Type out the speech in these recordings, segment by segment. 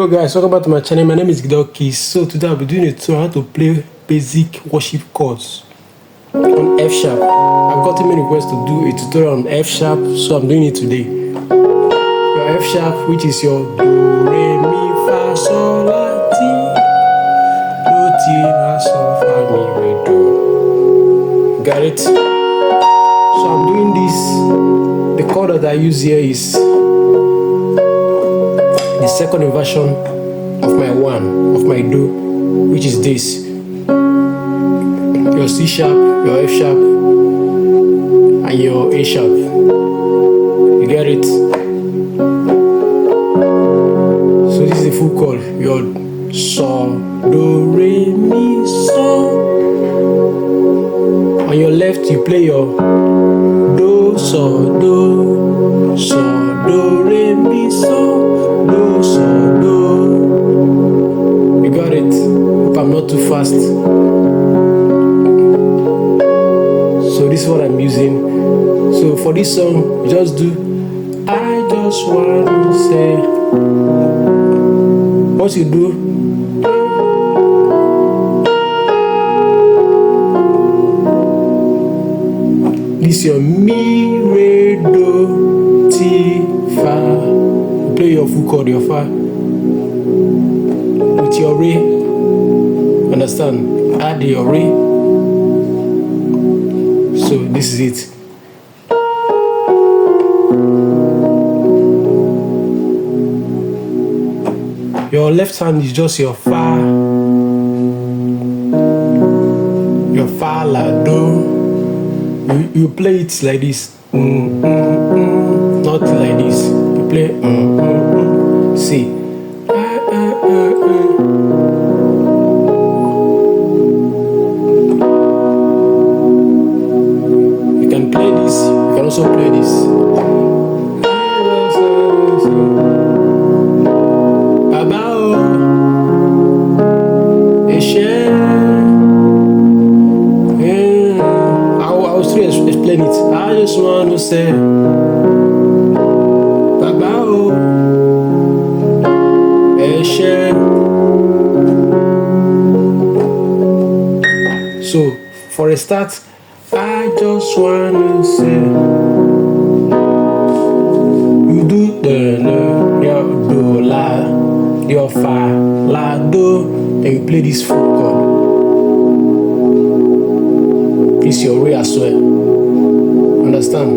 Hello guys, welcome back to my channel. My name is Gidoki. So today I'll be doing a tutorial how to play basic worship chords on F sharp. I've gotten many requests to do a tutorial on F sharp, so I'm doing it today. Your F sharp, which is your do, re, mi, fa, sol, la, ti, do, ti, la, sol, fa, mi, re, do. Got it? So I'm doing this. The chord that I use here is the second inversion of my do, which is this. Your C sharp, your F sharp, and your A sharp. You get it? So this is the full chord. Your so, do, re, mi, so. On your left, you play your do, so, do, re, mi, so. Do, so, do. You got it? Hope I'm not too fast. So this is what I'm using. So for this song, just do I just want to say. What you do, this your mi, re, do, ti, fa. Play your full chord, your fa, with your re. Understand? Add your re. So this is it. Your left hand is just your fa, la, do. You play it like this, not like this. You play see. You can play this. You can also play this. Explain it. I just want to say, so for a start, I just want to say, you do your do, la, your fa, la, do, and you play this full chord. It's your re as well. Understand?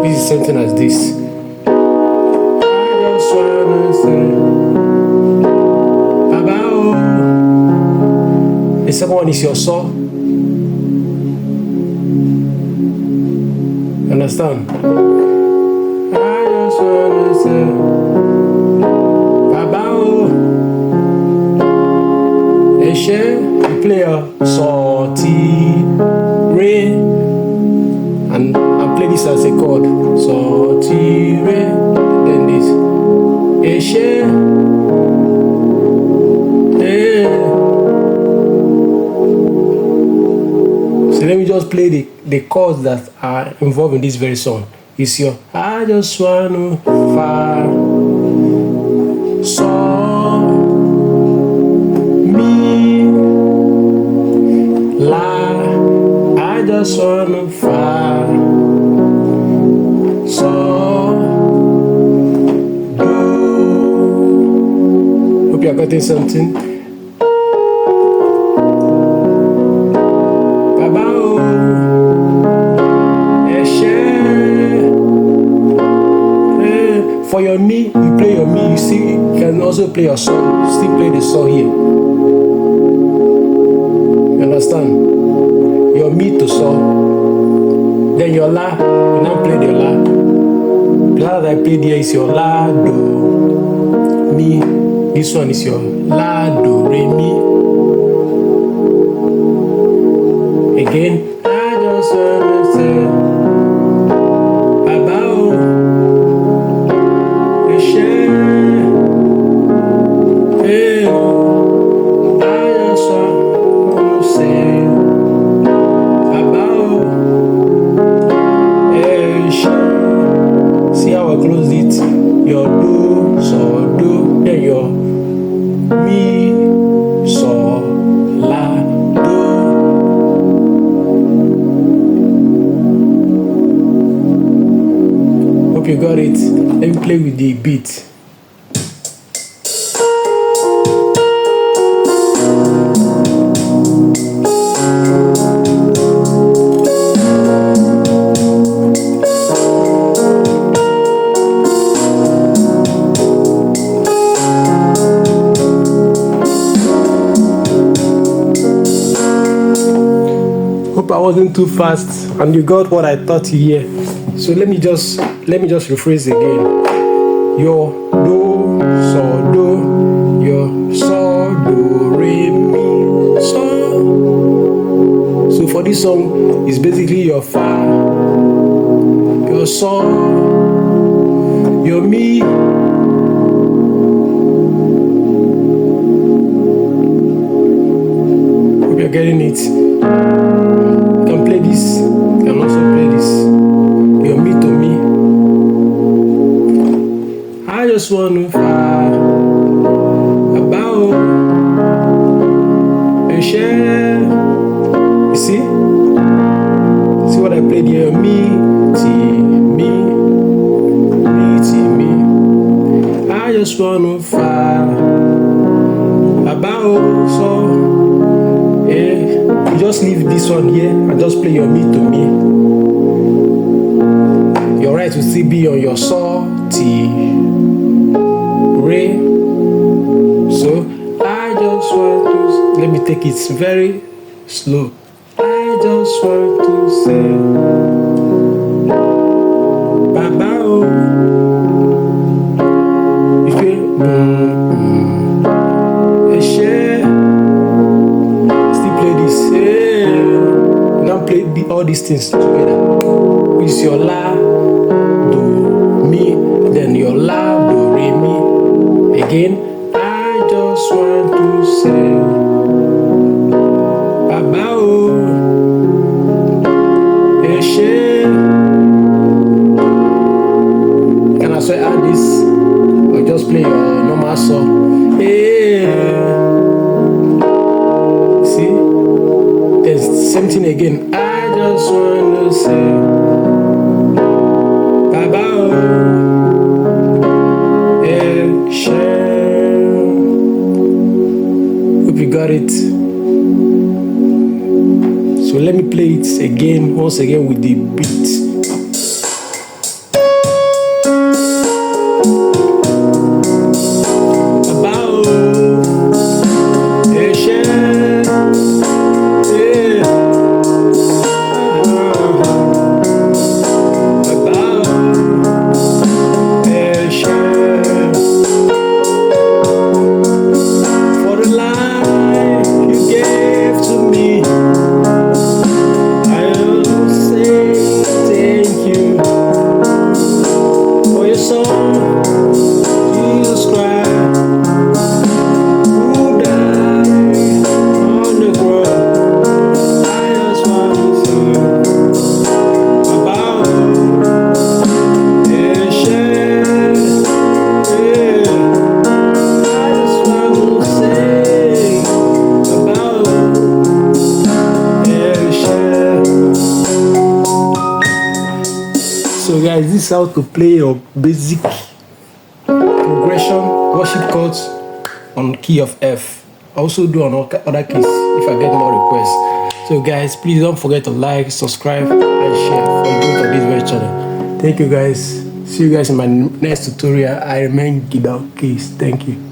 This is something as this. I just wanna say about. The second one is your so. Understand? I just wanna say about. You play a so, ti, re, and play this as a chord. So, ti, re, then this. So let me just play the chords that are involved in this very song. It's your I just wanna fa, so, mi, la. I just wanna fa, so, do. Hope you're getting something. For your mi, you play your mi. You see, you can also play your so. Still play the so here. You understand? Your mi to so. Then your la, you now play the la. The la that I played here is your la, do, mi. This one is your la, do, re, mi. Again, I just wanna say about a share. Hey, I just wanna say about a share. See how I close it? Your do, you got it. Let me play with the beat. Hope I wasn't too fast and you got what I thought you hear. So let me just rephrase again. Your do, so do, your so, do, re, mi, so. So for this song, it's basically your fa, your so, your mi. Hope you're getting it. You can play this, you can also play this. Your me to me. I just want to find about a share. You see? See what I played here? Me, T, me, T, me. I just want to find about so. You just leave this one here and just play your me to me. Your right will still be on your saw, T, re. So I just want to, let me take it very slow. I just want to say Baba oh. You feel all these things together. It's your la, do, mi, then your la, do, re, mi. Again, I just want to say Baba oh, Eshe. Can I say add this? Or just play your normal song? See? There's same thing again. I just want to say Baba oh, hope you got it. So let me play it again, once again with the beat. So guys, this is how to play your basic progression worship chords on key of F. I also do on other keys if I get more requests. So guys, please don't forget to like, subscribe, and share for the this very channel. Thank you guys. See you guys in my next tutorial. I remain Gidao Keys. Thank you.